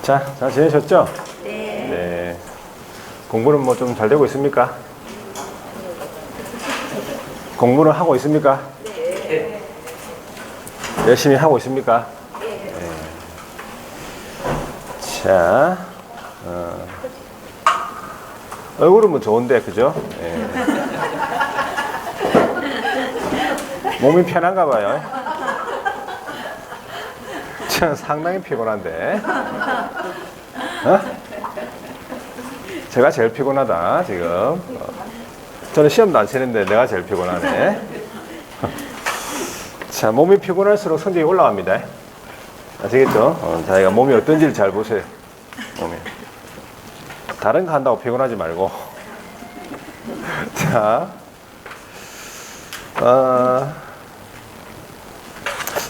자, 잘 지내셨죠? 네. 네. 공부는 뭐 좀 잘 되고 있습니까? 공부는 하고 있습니까? 네. 열심히 하고 있습니까? 네. 자, 얼굴은 뭐 좋은데, 그죠? 네. 몸이 편한가 봐요. 저는 상당히 피곤한데. 어? 제가 제일 피곤하다, 지금. 저는 시험도 안 치는데 내가 제일 피곤하네. 자, 몸이 피곤할수록 성적이 올라갑니다. 아시겠죠? 자기가 몸이 어떤지를 잘 보세요. 몸이. 다른 거 한다고 피곤하지 말고. 자,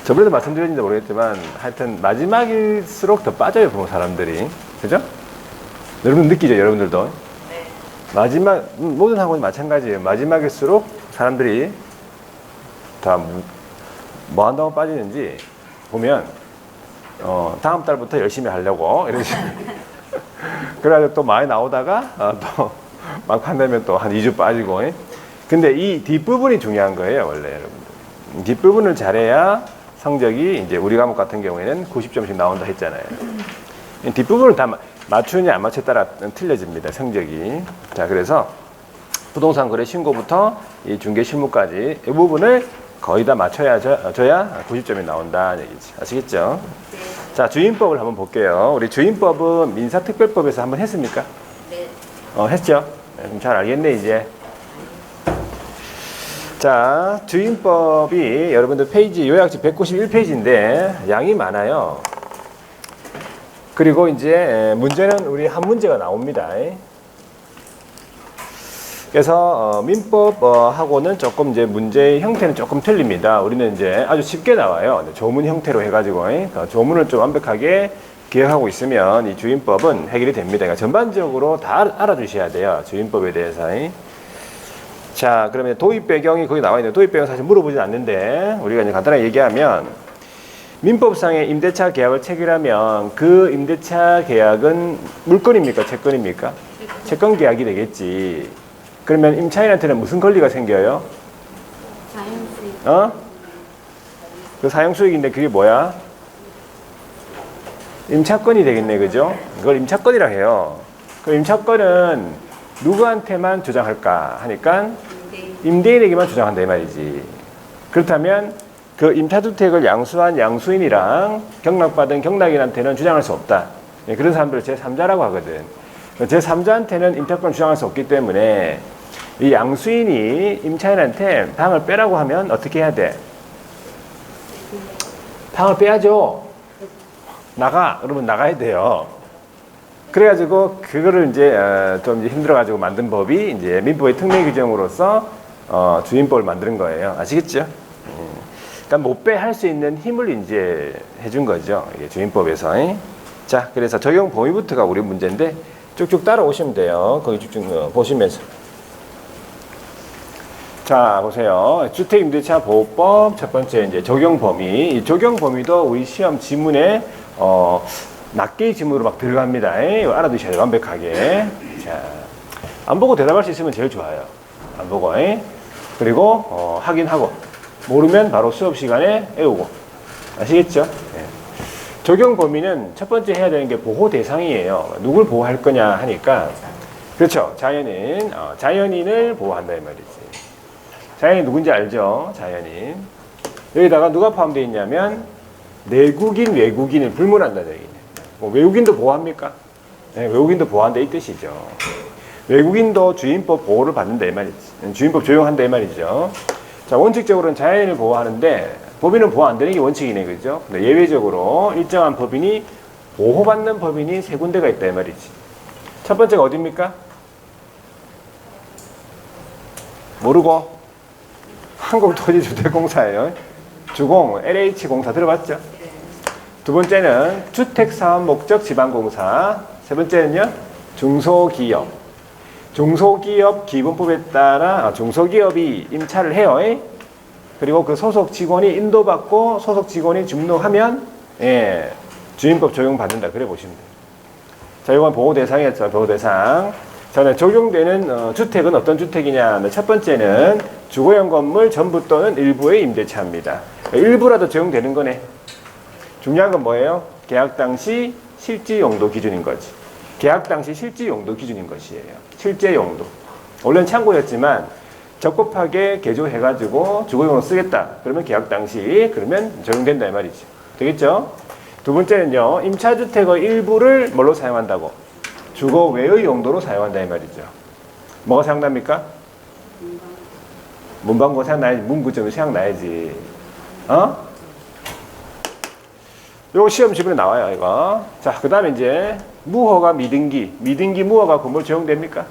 저번에도 말씀드렸는지 모르겠지만 하여튼 마지막일수록 더 빠져요, 보면 사람들이. 그죠? 여러분 느끼죠, 여러분들도? 네. 마지막, 모든 학원이 마찬가지예요. 마지막일수록 사람들이 다 뭐 한다고 빠지는지 보면, 다음 달부터 열심히 하려고, 이런 식으로. 그래가지고 또 많이 나오다가, 또, 막판 되면 또 한 2주 빠지고. 근데 이 뒷부분이 중요한 거예요, 원래 여러분들. 뒷부분을 잘해야 성적이 이제 우리 과목 같은 경우에는 90점씩 나온다 했잖아요. 뒷부분을 다 맞추느냐 안 맞추냐에 따라 틀려집니다, 성적이. 자, 그래서 부동산 거래 신고부터 이 중개 실무까지 이 부분을 거의 다 맞춰야 줘야 90점이 나온다 얘기지. 아시겠죠? 네. 자, 주임법을 한번 볼게요. 우리 주임법은 민사특별법에서 한번 했습니까? 네. 했죠? 네, 잘 알겠네, 이제. 자, 주임법이 여러분들 페이지, 요약지 191페이지인데 양이 많아요. 그리고 이제 문제는 우리 한 문제가 나옵니다. 그래서 민법하고는 조금 이제 문제의 형태는 조금 틀립니다. 우리는 이제 아주 쉽게 나와요. 조문 형태로 해가지고 조문을 좀 완벽하게 기억하고 있으면 이 주임법은 해결이 됩니다. 그러니까 전반적으로 다 알아두셔야 돼요, 주임법에 대해서. 자, 그러면 도입 배경이 거기 나와 있는데, 도입 배경 사실 물어보진 않는데 우리가 이제 간단하게 얘기하면, 민법상의 임대차 계약을 체결하면 그 임대차 계약은 물건입니까, 채권입니까? 채권 계약이 되겠지. 그러면 임차인한테는 무슨 권리가 생겨요? 자연수익. 그 사용수익인데 그게 뭐야? 임차권이 되겠네, 그죠? 그걸 임차권이라 해요. 그 임차권은 누구한테만 주장할까 하니까 임대인에게만 주장한다 이 말이지. 그렇다면 그 임차주택을 양수한 양수인이랑 경락받은 경락인한테는 주장할 수 없다. 그런 사람들을 제3자라고 하거든. 제3자한테는 임차권을 주장할 수 없기 때문에 이 양수인이 임차인한테 방을 빼라고 하면 어떻게 해야 돼? 방을 빼야죠. 나가. 그러면 나가야 돼요. 그래가지고 그거를 이제 좀 힘들어가지고 만든 법이 이제 민법의 특례 규정으로서 주임법을 만드는 거예요. 아시겠죠? 그러니까 못 빼 할 수 있는 힘을 이제 해준 거죠, 이게 주임법에서. 자, 그래서 적용 범위부터가 우리 문제인데 쭉쭉 따라오시면 돼요. 거기 쭉쭉 보시면서. 자, 보세요. 주택임대차보호법 첫 번째 이제 적용 범위. 이 적용 범위도 우리 시험 지문에 낱개의 지문으로 막 들어갑니다. 이거 알아두셔야 돼요, 완벽하게. 자, 안 보고 대답할 수 있으면 제일 좋아요. 안 보고. 그리고 확인하고. 모르면 바로 수업 시간에 외우고. 아시겠죠? 네. 적용 범위는 첫 번째 해야 되는 게 보호 대상이에요. 누굴 보호할 거냐 하니까, 그렇죠. 자연인, 자연인을 보호한다 이 말이지. 자연인 누군지 알죠? 자연인. 여기다가 누가 포함되어 있냐면 내국인, 외국인을 불문한다는 얘기네. 뭐 외국인도 보호합니까? 네, 외국인도 보호한다 이 뜻이죠. 외국인도 주임법 보호를 받는다 이 말이지. 주임법 적용한다 이 말이죠. 자, 원칙적으로는 자연인을 보호하는데 법인은 보호 안 되는 게 원칙이네, 그죠? 근데 예외적으로 일정한 법인이 보호받는 법인이 세 군데가 있다 이 말이지. 첫 번째가 어디입니까? 모르고 한국토지주택공사예요. 주공, LH공사 들어봤죠? 두 번째는 주택사업목적지방공사. 세 번째는요, 중소기업. 중소기업 기본법에 따라 중소기업이 임차를 해요. 그리고 그 소속 직원이 인도받고 소속 직원이 등록하면 예, 주민법 적용받는다. 그래 보시면 돼요. 자, 이건 보호 대상이었죠. 보호 대상. 자, 적용되는 주택은 어떤 주택이냐? 첫 번째는 주거용 건물 전부 또는 일부의 임대차입니다. 일부라도 적용되는 거네. 중요한 건 뭐예요? 계약 당시 실지 용도 기준인 거지. 계약 당시 실지 용도 기준인 것이에요. 실제 용도. 원래는 참고였지만 적법하게 개조해가지고 주거용으로 쓰겠다. 그러면 계약 당시 그러면 적용된다 이 말이죠. 되겠죠? 두 번째는요. 임차주택의 일부를 뭘로 사용한다고? 주거 외의 용도로 사용한다 이 말이죠. 뭐가 생각납니까? 문방구 생각나야지. 문구점이 생각나야지. 요거 시험 지문에 나와요, 이거. 자, 그 다음에 이제 무허가 미등기 무허가 건물 적용됩니까?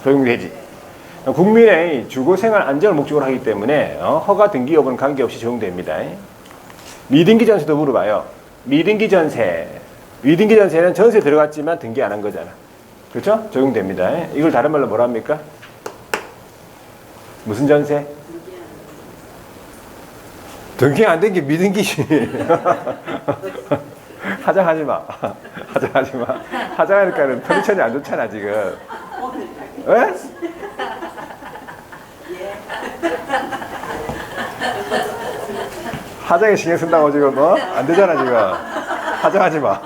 적용되지. 국민의 주거생활 안전을 목적으로 하기 때문에 허가 등기 여부는 관계없이 적용됩니다. 미등기 전세도 물어봐요. 미등기 전세는 전세 들어갔지만 등기 안 한 거잖아. 그렇죠? 적용됩니다. 이걸 다른 말로 뭐라 합니까? 무슨 전세? 등기 안 된 게 미등기지. 하장하지 마. 하장하지 마. 하장하니까는 컨디션이 안 좋잖아, 지금. 왜? 하장에 신경 쓴다고 지금 안 되잖아, 지금. 하장하지 마.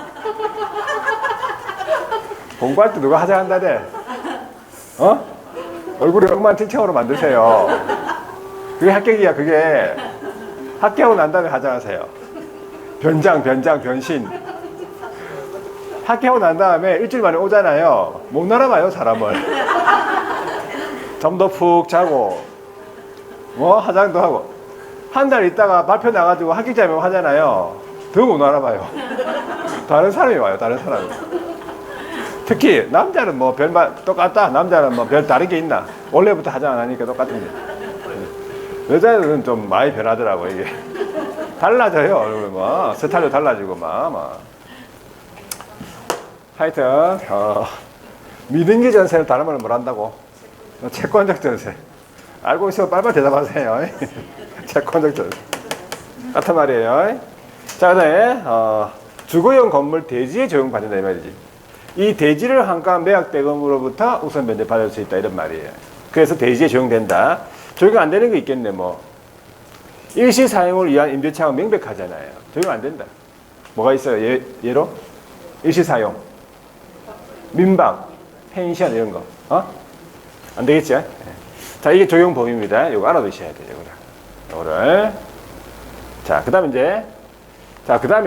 공부할 때 누가 하장한다대? 얼굴을 엉망진창으로 만드세요. 그게 합격이야, 그게. 합격하고 난 다음에 하장하세요. 변신. 합격하고 난 다음에 일주일 만에 오잖아요. 못 날아봐요, 사람을. 잠도 푹 자고, 화장도 하고. 한 달 있다가 발표 나가지고 합격자면 하잖아요. 더 못 알아봐요. 다른 사람이 와요, 다른 사람이. 특히 남자는 뭐 별말 똑같다. 남자는 뭐 별 다른 게 있나? 원래부터 하장 안 하니까 똑같은데. 여자들은 좀 많이 변하더라고, 이게. 달라져요, 얼굴 뭐. 스타일도 달라지고, 하여튼, 미등기 전세를 다른 말로 뭘 한다고? 채권적 전세. 알고 있으면 빨리빨리 대답하세요. 채권적 전세. 같은 말이에요. 자, 그 다음에, 주거용 건물 대지에 적용받는다, 이 말이지. 이 대지를 한가 매각 대금으로부터 우선 면제받을 수 있다, 이런 말이에요. 그래서 대지에 적용된다. 적용 안 되는 거 있겠네, 뭐. 일시 사용을 위한 임대차가 명백하잖아요. 적용 안 된다. 뭐가 있어요? 예로? 일시 사용. 민박, 펜션 이런 거. 안 되겠지? 네. 자, 이게 적용 범위입니다. 이거 알아두셔야 돼요, 요거를. 자, 그 다음에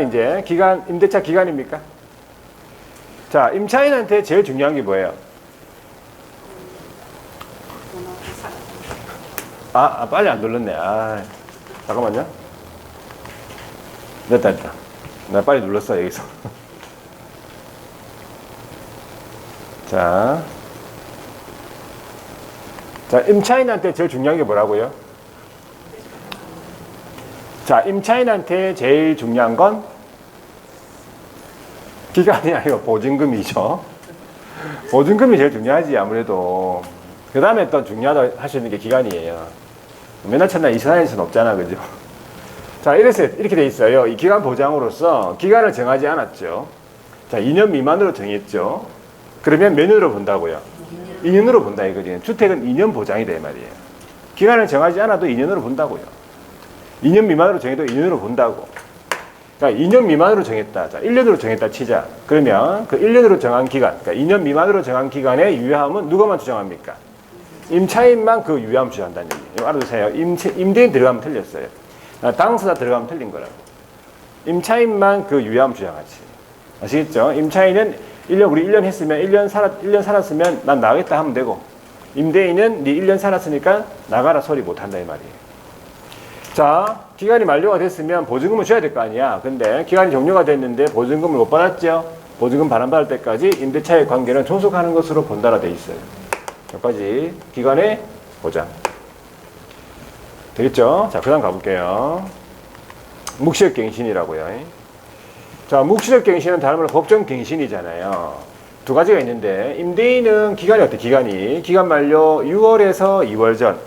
이제 기간, 임대차 기간입니까? 자, 임차인한테 제일 중요한 게 뭐예요? 빨리 안 눌렀네. 잠깐만요. 됐다. 나 빨리 눌렀어, 여기서. 자, 임차인한테 제일 중요한 게 뭐라고요? 자, 임차인한테 제일 중요한 건 기간이 아니고 보증금이죠. 보증금이 제일 중요하지, 아무래도. 그 다음에 또 중요하다 할 수 있는 게 기간이에요. 맨날 첫날 이 세상에 수는 없잖아, 그죠? 자, 이렇게 돼 있어요. 이 기간 보장으로서 기간을 정하지 않았죠. 자, 2년 미만으로 정했죠. 그러면 몇 년으로 본다고요? 2년으로 본다, 이거지. 주택은 2년 보장이 돼, 말이에요. 기간을 정하지 않아도 2년으로 본다고요. 2년 미만으로 정해도 2년으로 본다고. 그러니까 2년 미만으로 정했다. 자, 1년으로 정했다 치자. 그러면 그 1년으로 정한 기간, 그러니까 2년 미만으로 정한 기간의 유효함은 누가만 주장합니까? 임차인만 그 유효함 주장한다는 얘기예요. 이거 알아두세요. 임대인 들어가면 틀렸어요. 당사자 들어가면 틀린 거라고. 임차인만 그 유효함 주장하지. 아시겠죠? 임차인은 우리 1년 했으면 1년 살았으면 난 나가겠다 하면 되고, 임대인은 네 1년 살았으니까 나가라 소리 못 한다 이 말이에요. 자, 기간이 만료가 됐으면 보증금을 줘야 될 거 아니야. 근데 기간이 종료가 됐는데 보증금을 못 받았죠. 보증금 반환받을 때까지 임대차의 관계는 종속하는 것으로 본다라 돼 있어요. 여기까지 기간의 보장. 되겠죠? 자, 그 다음 가볼게요. 묵시적 갱신이라고요. 자, 묵시적 갱신은 다른 말로 법정 갱신이잖아요. 두 가지가 있는데, 임대인은 기간이 어때? 기간 만료 6월에서 2월 전.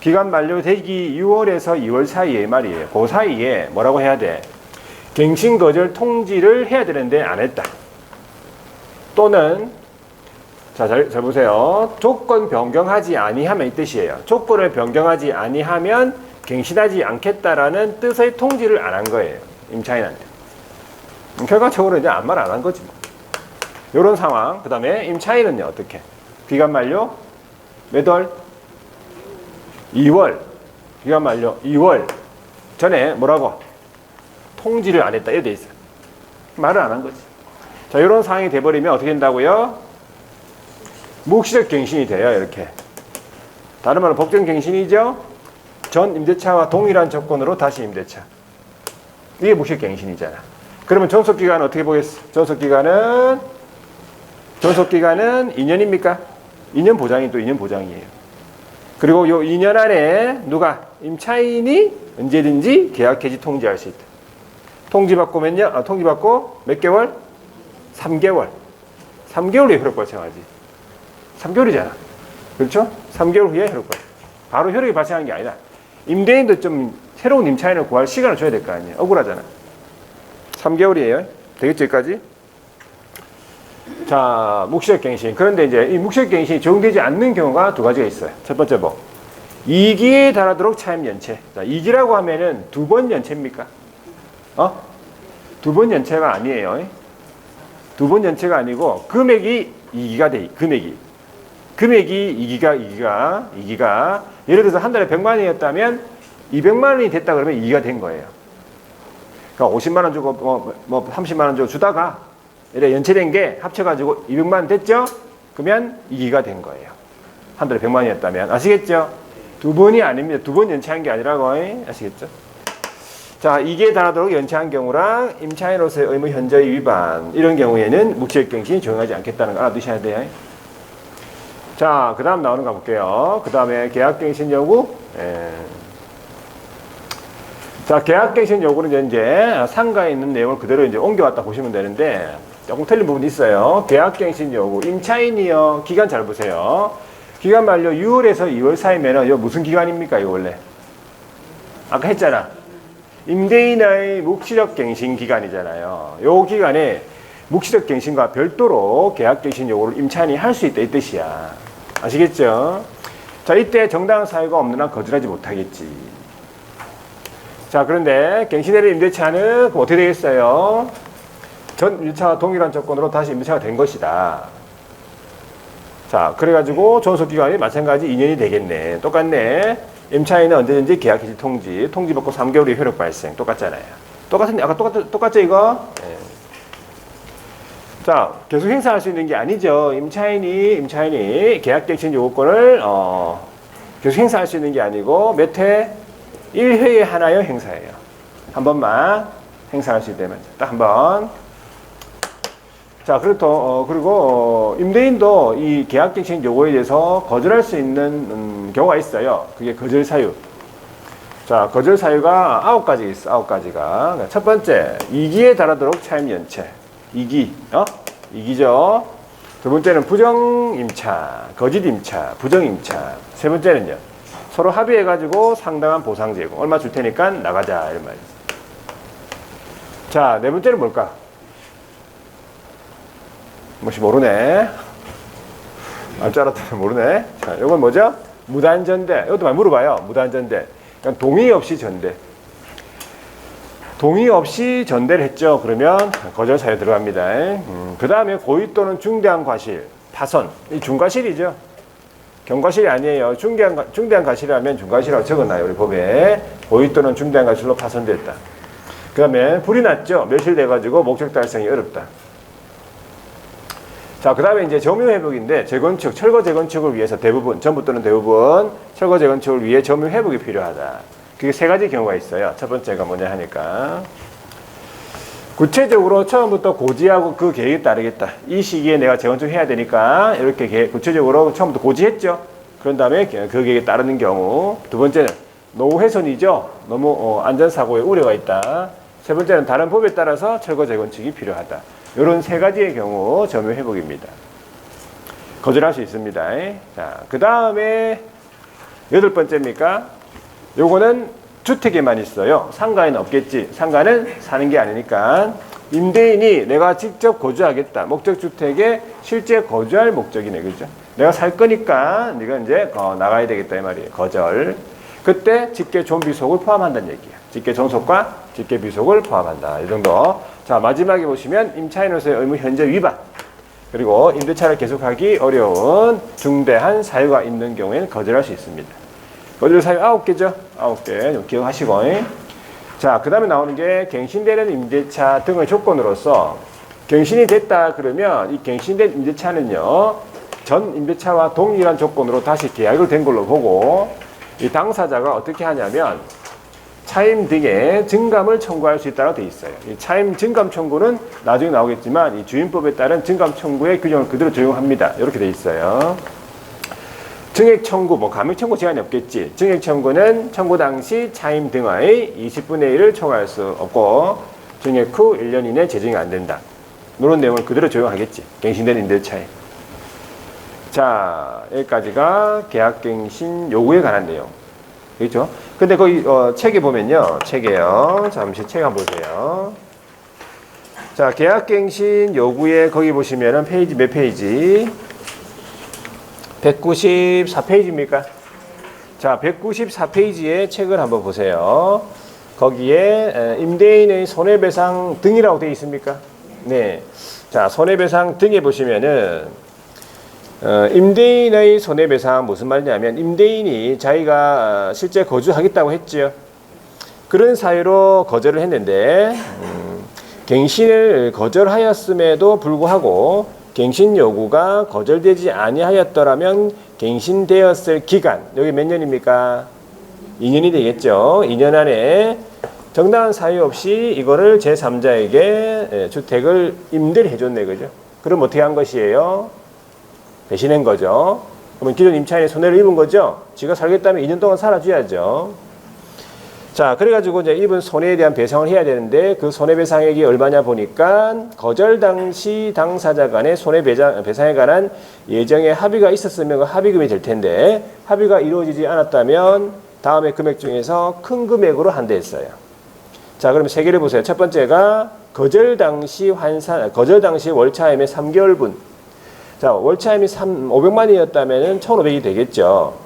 기간 만료되기 6월에서 2월 사이에 말이에요. 그 사이에 뭐라고 해야 돼? 갱신 거절 통지를 해야 되는데 안 했다. 또는 자, 잘 보세요. 조건 변경하지 아니하면 이 뜻이에요. 조건을 변경하지 아니하면 갱신하지 않겠다라는 뜻의 통지를 안 한 거예요. 임차인한테. 결과적으로 이제 아무 말 안 한 거지. 이런 상황. 그 다음에 임차인은요, 어떻게? 기간 만료 몇 월? 2월. 기간 만료 2월 전에 뭐라고? 통지를 안 했다. 이렇게 돼 있어요. 말을 안 한 거지. 자, 이런 상황이 돼버리면 어떻게 된다고요? 묵시적 갱신이 돼요. 이렇게. 다른 말로 법정 갱신이죠. 전 임대차와 동일한 조건으로 다시 임대차. 이게 묵시적 갱신이잖아. 그러면 존속기간은 어떻게 보겠어? 존속기간은 2년입니까? 2년 보장이 또 2년 보장이에요. 그리고 요 2년 안에 누가? 임차인이 언제든지 계약 해지 통지할 수 있다. 통지받고 몇 년? 통지받고 몇 개월? 3개월. 3개월 후에 효력 발생하지. 3개월이잖아. 그렇죠? 3개월 후에 효력 발생. 바로 효력이 발생하는 게 아니다. 임대인도 좀 새로운 임차인을 구할 시간을 줘야 될 거 아니에요. 억울하잖아. 3개월이에요. 되겠죠, 여기까지? 자, 묵시적 갱신. 그런데 이제 이 묵시적 갱신이 적용되지 않는 경우가 두 가지가 있어요. 첫 번째 뭐? 2기에 달하도록 차임 연체. 자, 2기라고 하면은 2번 연체입니까? 2번 연체가 아니에요. 2번 연체가 아니고 금액이 2기가 돼. 금액이 2기가 예를 들어서 한 달에 100만 원이었다면 200만 원이 됐다 그러면 2기가 된 거예요. 그러니까 50만 원 주고 뭐 30만 원 주고 주다가 이래 연체된 게 합쳐가지고 200만 원 됐죠? 그러면 2기가 된 거예요. 한 달에 100만 원이었다면. 아시겠죠? 두 번이 아닙니다. 두 번 연체한 게 아니라고. 아시겠죠? 자, 2기에 달하도록 연체한 경우랑 임차인으로서의 의무 현저히 위반 이런 경우에는 묵시적 갱신이 적용하지 않겠다는 거 알아두셔야 돼요. 자, 그 다음 나오는 거 볼게요. 그 다음에 계약갱신 요구. 자, 계약갱신 요구는 이제 상가에 있는 내용을 그대로 이제 옮겨왔다 보시면 되는데 조금 틀린 부분이 있어요. 계약갱신 요구. 임차인이요. 기간 잘 보세요. 기간 만료 6월에서 2월 사이면은 이거 무슨 기간입니까? 이거 원래. 아까 했잖아. 임대인의 묵시적 갱신 기간이잖아요. 요 기간에 묵시적 갱신과 별도로 계약갱신 요구를 임차인이 할 수 있다 이 뜻이야. 아시겠죠? 자, 이때 정당한 사유가 없는 한 거절하지 못하겠지. 자, 그런데 갱신해를 임대차는 그럼 어떻게 되겠어요? 전 임대차와 동일한 조건으로 다시 임대차가 된 것이다. 자, 그래가지고 존속기간이 마찬가지 2년이 되겠네. 똑같네. 임차인은 언제든지 계약 해지 통지받고 3개월 후에 효력 발생. 똑같잖아요. 똑같은데, 아까 똑같죠, 이거? 네. 자, 계속 행사할 수 있는 게 아니죠. 임차인이 계약갱신 요구권을, 계속 행사할 수 있는 게 아니고, 몇 회? 1회에 하나의 행사예요. 한 번만 행사할 수 있다면. 딱 한 번. 자, 그리고 임대인도 이 계약갱신 요구에 대해서 거절할 수 있는 경우가 있어요. 그게 거절 사유. 자, 거절 사유가 9가지 있어. 9가지가. 첫 번째, 2기에 달하도록 차임 연체. 2기. 2기죠. 두 번째는 부정 임차, 거짓 임차, 부정 임차. 세 번째는요. 서로 합의해가지고 상당한 보상 제공. 얼마 줄 테니까 나가자. 이런 말이죠. 자, 네 번째는 뭘까? 뭐시 모르네. 알 줄 알았더니 모르네. 자, 이건 뭐죠? 무단전대. 이것도 많이 물어봐요. 무단전대. 그러니까 동의 없이 전대. 동의 없이 전대를 했죠. 그러면 거절 사유 들어갑니다. 그 다음에 고의 또는 중대한 과실, 파손. 이 중과실이죠. 경과실이 아니에요. 중대한 과실이라면 중과실이라고 적어놔요. 우리 법에. 고의 또는 중대한 과실로 파손됐다. 그 다음에 불이 났죠. 멸실돼가지고 목적 달성이 어렵다. 자, 그 다음에 이제 점유회복인데, 재건축, 철거 재건축을 위해서 대부분, 전부 또는 대부분, 철거 재건축을 위해 점유회복이 필요하다. 그게 세 가지 경우가 있어요. 첫 번째가 뭐냐 하니까. 구체적으로 처음부터 고지하고 그 계획에 따르겠다. 이 시기에 내가 재건축 해야 되니까, 이렇게 구체적으로 처음부터 고지했죠. 그런 다음에 그 계획에 따르는 경우. 두 번째는 노후 훼손이죠. 너무 안전사고에 우려가 있다. 세 번째는 다른 법에 따라서 철거 재건축이 필요하다. 이런 세 가지의 경우 점유 회복입니다. 거절할 수 있습니다. 자, 그 다음에 여덟 번째입니까? 요거는 주택에만 있어요. 상가에는 없겠지. 상가는 사는 게 아니니까. 임대인이 내가 직접 거주하겠다. 목적주택에 실제 거주할 목적이네. 그죠? 내가 살 거니까 네가 이제 나가야 되겠다. 이 말이에요. 거절. 그때 직계 존비속을 포함한다는 얘기예요. 직계 존속과 직계 비속을 포함한다. 이 정도. 자, 마지막에 보시면 임차인으로서의 의무 현재 위반. 그리고 임대차를 계속하기 어려운 중대한 사유가 있는 경우에는 거절할 수 있습니다. 거절 사유 9개죠? 9개. 좀 기억하시고. 자, 그 다음에 나오는 게 갱신되는 임대차 등의 조건으로서 갱신이 됐다 그러면 이 갱신된 임대차는요, 전 임대차와 동일한 조건으로 다시 계약을 된 걸로 보고 이 당사자가 어떻게 하냐면 차임 등의 증감을 청구할 수 있다고 되어 있어요. 이 차임 증감 청구는 나중에 나오겠지만 이 주임법에 따른 증감 청구의 규정을 그대로 적용합니다. 이렇게 되어 있어요. 증액 청구, 감액 청구 제한이 없겠지. 증액 청구는 청구 당시 차임 등의 20분의 1을 청구할 수 없고 증액 후 1년 이내 재증이 안 된다. 이런 내용을 그대로 적용하겠지. 갱신된 임대차에. 자, 여기까지가 계약갱신 요구에 관한 내용. 그렇죠? 근데 거기 책에 보면요. 책에요. 잠시 책 한번 보세요. 자, 계약갱신 요구에 거기 보시면은 페이지 몇 페이지? 194페이지입니까? 자, 194페이지의 책을 한번 보세요. 거기에 임대인의 손해배상 등이라고 되어 있습니까? 네. 자, 손해배상 등에 보시면은 임대인의 손해배상 무슨 말이냐면 임대인이 자기가 실제 거주하겠다고 했죠. 그런 사유로 거절을 했는데 갱신을 거절하였음에도 불구하고 갱신 요구가 거절되지 아니하였더라면 갱신되었을 기간, 여기 몇 년입니까? 2년이 되겠죠. 2년 안에 정당한 사유 없이 이거를 제3자에게 주택을 임대를 해줬네, 그죠? 그럼 어떻게 한 것이에요? 배신한 거죠. 그러면 기존 임차인이 손해를 입은 거죠. 지가 살겠다면 2년 동안 살아줘야죠. 자, 그래가지고 이제 입은 손해에 대한 배상을 해야 되는데 그 손해배상액이 얼마냐 보니까 거절 당시 당사자 간의 손해배상에 관한 예정의 합의가 있었으면 그 합의금이 될 텐데 합의가 이루어지지 않았다면 다음의 금액 중에서 큰 금액으로 한대했어요. 자, 그럼 세 개를 보세요. 첫 번째가 거절 당시 월차임의 3개월분. 자, 월차임이 500만이었다면 1,500이 되겠죠.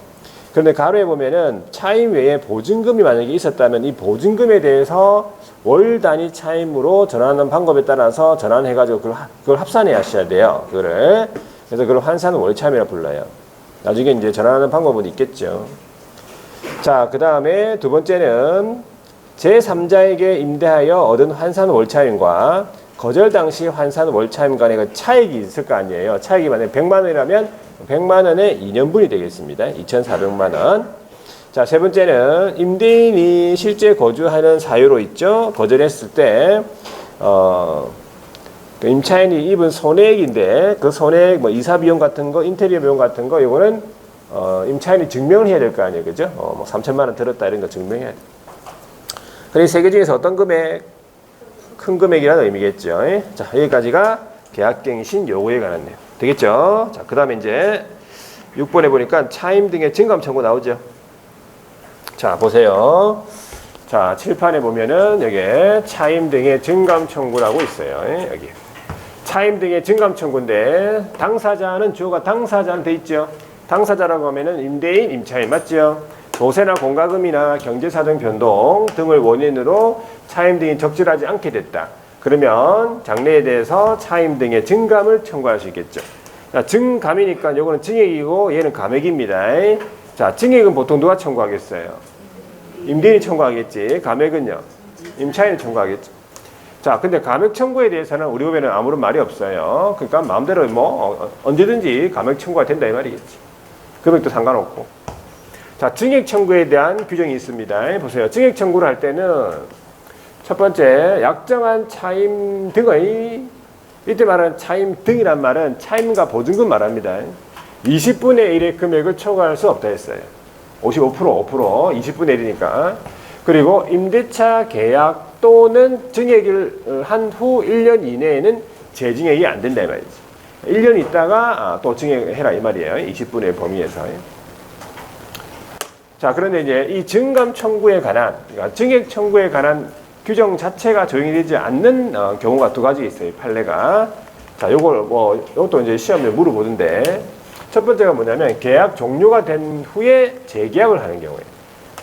그런데 가로에 보면은 차임 외에 보증금이 만약에 있었다면 이 보증금에 대해서 월 단위 차임으로 전환하는 방법에 따라서 전환해가지고 그걸 합산해 하셔야 돼요. 그거를. 그래서 그걸 환산 월차임이라고 불러요. 나중에 이제 전환하는 방법은 있겠죠. 자, 그 다음에 두 번째는 제3자에게 임대하여 얻은 환산 월차임과 거절 당시 환산 월차임 간의 그 차익이 있을 거 아니에요. 차익이 만약에 100만 원이라면 100만 원의 2년분이 되겠습니다. 2,400만 원. 자, 세 번째는 임대인이 실제 거주하는 사유로 있죠. 거절했을 때 그 임차인이 입은 손해액인데 그 손해액 이사 비용 같은 거, 인테리어 비용 같은 거 이거는 임차인이 증명을 해야 될 거 아니에요. 그죠? 3천만 원 들었다 이런 거 증명해야 돼. 그래서 세 개 중에서 어떤 금액? 큰 금액이라는 의미겠죠. 자, 여기까지가 계약갱신 요구에 관한 내용. 되겠죠? 자, 그 다음에 이제 6번에 보니까 차임 등의 증감 청구 나오죠. 자, 보세요. 자, 칠판에 보면은 여기에 차임 등의 증감 청구라고 있어요. 여기. 차임 등의 증감 청구인데 당사자는 주어가 당사자는 돼 있죠. 당사자라고 하면은 임대인, 임차인 맞죠? 조세나 공과금이나 경제사정 변동 등을 원인으로 차임 등이 적절하지 않게 됐다. 그러면 장래에 대해서 차임 등의 증감을 청구할 수 있겠죠. 자, 증감이니까 이거는 증액이고 얘는 감액입니다. 자, 증액은 보통 누가 청구하겠어요? 임대인이 청구하겠지. 감액은요? 임차인이 청구하겠죠. 자, 근데 감액 청구에 대해서는 우리 법에는 아무런 말이 없어요. 그러니까 마음대로 언제든지 감액 청구가 된다 이 말이겠지. 금액도 상관없고. 자, 증액 청구에 대한 규정이 있습니다. 보세요. 증액 청구를 할 때는 첫 번째, 약정한 차임 등의, 이때 말하는 차임 등이란 말은 차임과 보증금 말합니다. 20분의 1의 금액을 초과할 수 없다 했어요. 55%, 20분의 1이니까. 그리고 임대차 계약 또는 증액을 한 후 1년 이내에는 재증액이 안 된다 이 말이지. 1년 있다가 또 증액해라 이 말이에요. 20분의 범위에서. 자, 그런데 이제 이 증감 청구에 관한, 그러니까 증액 청구에 관한 규정 자체가 적용이 되지 않는 경우가 두 가지 있어요, 판례가. 자, 요것도 이제 시험에 물어보던데, 첫 번째가 뭐냐면, 계약 종료가 된 후에 재계약을 하는 경우에.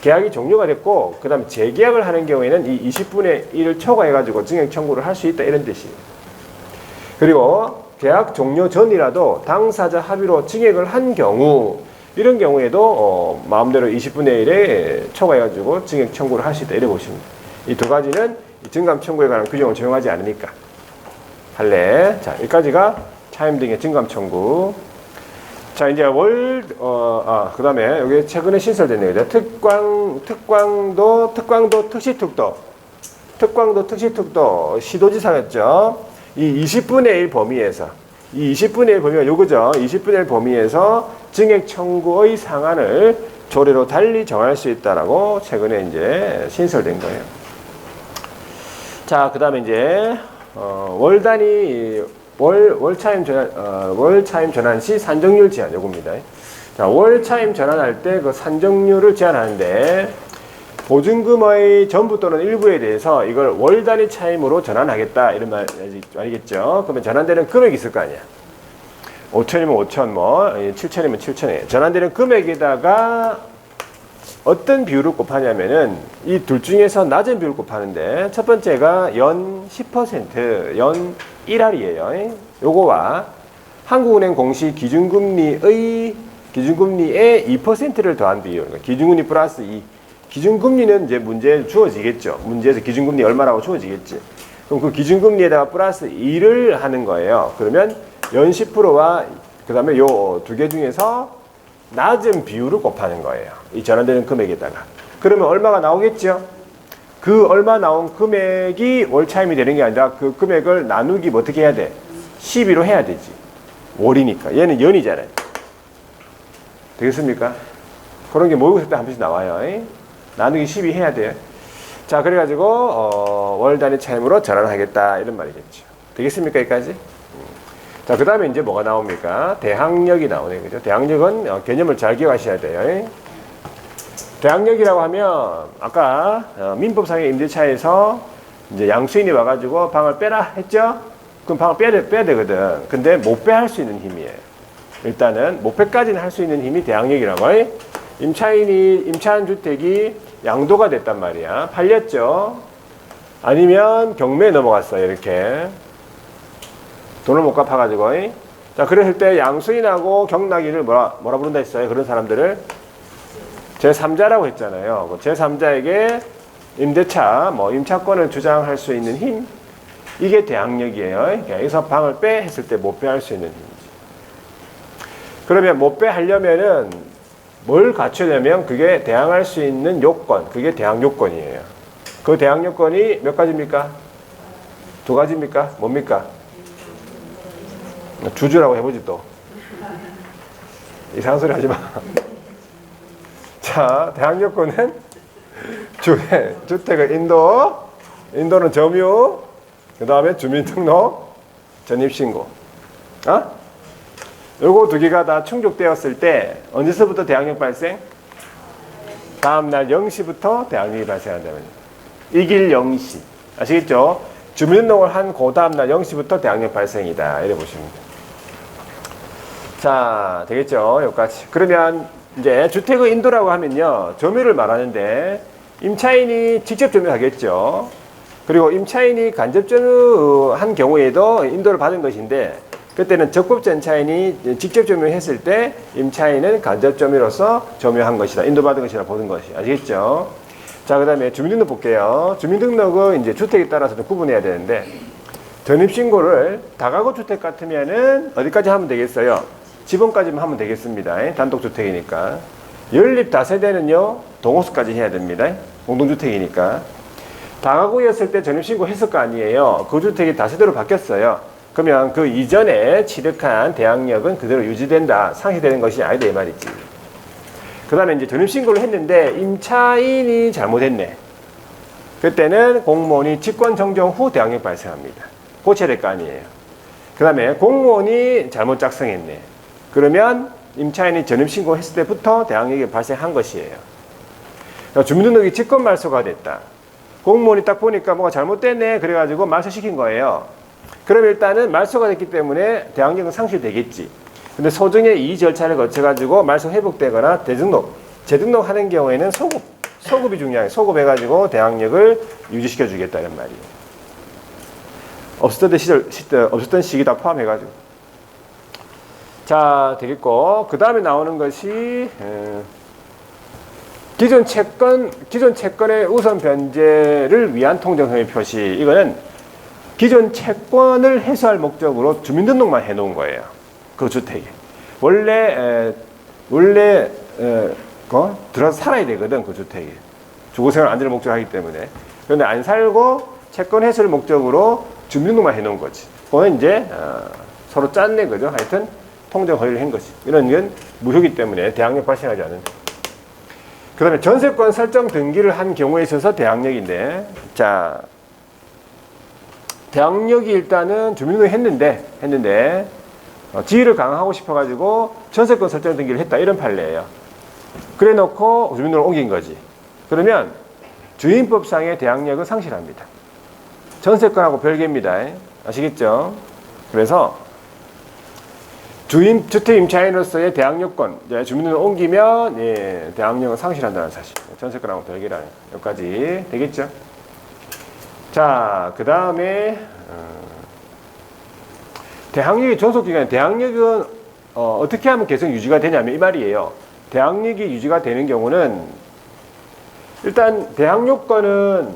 계약이 종료가 됐고, 그 다음에 재계약을 하는 경우에는 이 20분의 1을 초과해가지고 증액 청구를 할 수 있다, 이런 뜻이에요. 그리고 계약 종료 전이라도 당사자 합의로 증액을 한 경우, 이런 경우에도 마음대로 20분의 1에 초과해가지고 증액 청구를 할 수 있다, 이래 보시면 돼요. 이 두 가지는 증감 청구에 관한 규정을 적용하지 않으니까. 판례. 자, 여기까지가 차임 등의 증감 청구. 자, 이제 그 다음에 여기 최근에 신설됐네요. 특광도 특시특도, 시도지사였죠. 이 20분의 1 범위에서, 이 20분의 1 범위가 요거죠. 20분의 1 범위에서 증액 청구의 상한을 조례로 달리 정할 수 있다라고 최근에 이제 신설된 거예요. 자, 그 다음에 이제, 월차임 전환 시 산정률 제한, 요겁니다. 자, 월차임 전환할 때 그 산정률을 제한하는데, 보증금의 전부 또는 일부에 대해서 이걸 월 단위 차임으로 전환하겠다, 이런 말이겠죠. 그러면 전환되는 금액이 있을 거 아니야. 5천이면 5천, 7천이면 7천에. 전환되는 금액에다가 어떤 비율을 곱하냐면은 이 둘 중에서 낮은 비율을 곱하는데, 첫 번째가 연 10%, 연 1할이에요. 요거와 한국은행 공시 기준금리의 2%를 더한 비율, 그러니까 기준금리 플러스 2. 기준금리는 이제 문제에 주어지겠죠. 문제에서 기준금리 얼마라고 주어지겠지. 그럼 그 기준금리에다가 플러스 2를 하는 거예요. 그러면 연 10%와 그 다음에 요 두 개 중에서 낮은 비율을 곱하는 거예요. 이 전환되는 금액에다가. 그러면 얼마가 나오겠죠? 그 얼마 나온 금액이 월차임이 되는 게 아니라 그 금액을 나누기 뭐 어떻게 해야 돼? 12로 해야 되지. 월이니까. 얘는 연이잖아요. 되겠습니까? 그런 게 모의고사 때 한 번씩 나와요. 나누기 12 해야 돼요. 자, 그래가지고 월 단위 차임으로 전환하겠다, 이런 말이겠죠. 되겠습니까, 여기까지? 자, 그 다음에 이제 뭐가 나옵니까? 대항력이 나오네, 그죠? 대항력은 개념을 잘 기억하셔야 돼요. 대항력이라고 하면 아까 민법상의 임대차에서 이제 양수인이 와가지고 방을 빼라 했죠? 그럼 방을 빼야 되거든. 근데 못 빼 할 수 있는 힘이에요. 일단은 못 빼까지는 할 수 있는 힘이 대항력이라고. 임차한 주택이 양도가 됐단 말이야. 팔렸죠? 아니면 경매에 넘어갔어요, 이렇게. 돈을 못 갚아가지고. 자, 그랬을 때 양수인하고 경락인을 뭐라 부른다 했어요? 그런 사람들을 제3자라고 했잖아요. 제3자에게 임대차, 임차권을 주장할 수 있는 힘, 이게 대항력이에요. 여기서 방을 빼 했을 때 못 빼 할 수 있는 힘이지. 그러면 못 빼 하려면은 뭘 갖추려면 그게 대항할 수 있는 요건, 그게 대항요건이에요. 그 대항요건이 몇 가지입니까? 두 가지입니까? 뭡니까? 주주라고 해보지 또. 이상한 소리 하지 마. 자, 대항요건은 주택의 인도는 점유, 그 다음에 주민등록, 전입신고. 요거 두 개가 다 충족되었을 때 언제서부터 대항력 발생? 다음날 0시부터 대항력이 발생한다면 이길 0시. 아시겠죠? 주민등록을 한 그 다음날 0시부터 대항력 발생이다, 이래 보시면 돼요. 자, 되겠죠? 여기까지. 그러면 이제 주택의 인도라고 하면요, 점유를 말하는데 임차인이 직접 점유하겠죠. 그리고 임차인이 간접 점유한 경우에도 인도를 받은 것인데, 그때는 적법전차인이 직접 점유했을 때 임차인은 간접 점유로서 점유한 것이다, 인도받은 것이라 보는 것이. 아시겠죠? 자, 그 다음에 주민등록 볼게요. 주민등록은 이제 주택에 따라서 좀 구분해야 되는데, 전입신고를 다가구 주택 같으면은 어디까지 하면 되겠어요? 지번까지만 하면 되겠습니다. 단독주택이니까. 연립 다세대는요, 동호수까지 해야 됩니다. 공동주택이니까. 다가구였을 때 전입신고 했을 거 아니에요. 그 주택이 다세대로 바뀌었어요. 그러면 그 이전에 취득한 대항력은 그대로 유지된다, 상실되는 것이 아니다, 이 말이지. 그 다음에 이제 전입신고를 했는데 임차인이 잘못했네. 그때는 공무원이 직권 정정 후 대항력 발생합니다. 고쳐야 될 거 아니에요. 그 다음에 공무원이 잘못 작성했네. 그러면 임차인이 전입신고 했을 때부터 대항력이 발생한 것이에요. 주민등록이 직권 말소가 됐다. 공무원이 딱 보니까 뭐가 잘못됐네. 그래가지고 말소시킨 거예요. 그럼 일단은 말소가 됐기 때문에 대항력은 상실되겠지. 근데 소정의 이 절차를 거쳐가지고 말소 회복되거나 재등록하는 경우에는 소급이 중요해요. 소급해가지고 대항력을 유지시켜 주겠다는 말이에요. 없었던 시기 다 포함해가지고. 자, 되겠고. 그 다음에 나오는 것이, 기존 채권의 우선 변제를 위한 통정성의 표시. 이거는 기존 채권을 해소할 목적으로 주민등록만 해놓은 거예요. 그 주택에. 원래 들어서 살아야 되거든, 그 주택에. 주거생활 안전을 목적으로 하기 때문에. 그런데 안 살고 채권 해소를 목적으로 주민등록만 해놓은 거지. 그거는 이제, 서로 짰네, 그죠? 하여튼, 통정 허위를 한 것이. 이런 건 무효이기 때문에 대항력 발생하지 않는다. 그 다음에 전세권 설정 등기를 한 경우에 있어서 대항력인데, 자, 대항력이 일단은 주민등록 했는데, 지위를 강화하고 싶어가지고 전세권 설정 등기를 했다. 이런 판례예요. 그래 놓고 주민등록을 옮긴 거지. 그러면 주임법상의 대항력은 상실합니다. 전세권하고 별개입니다. 아시겠죠? 그래서 주택 임차인으로서의 대항력권, 주민등록을 옮기면 대항력은 상실한다는 사실. 전세권하고 별개라는 여기까지 되겠죠? 자, 그 다음에 대항력의 존속기간, 대항력은 어떻게 하면 계속 유지가 되냐면 이 말이에요. 대항력이 유지가 되는 경우는 일단 대항력권은,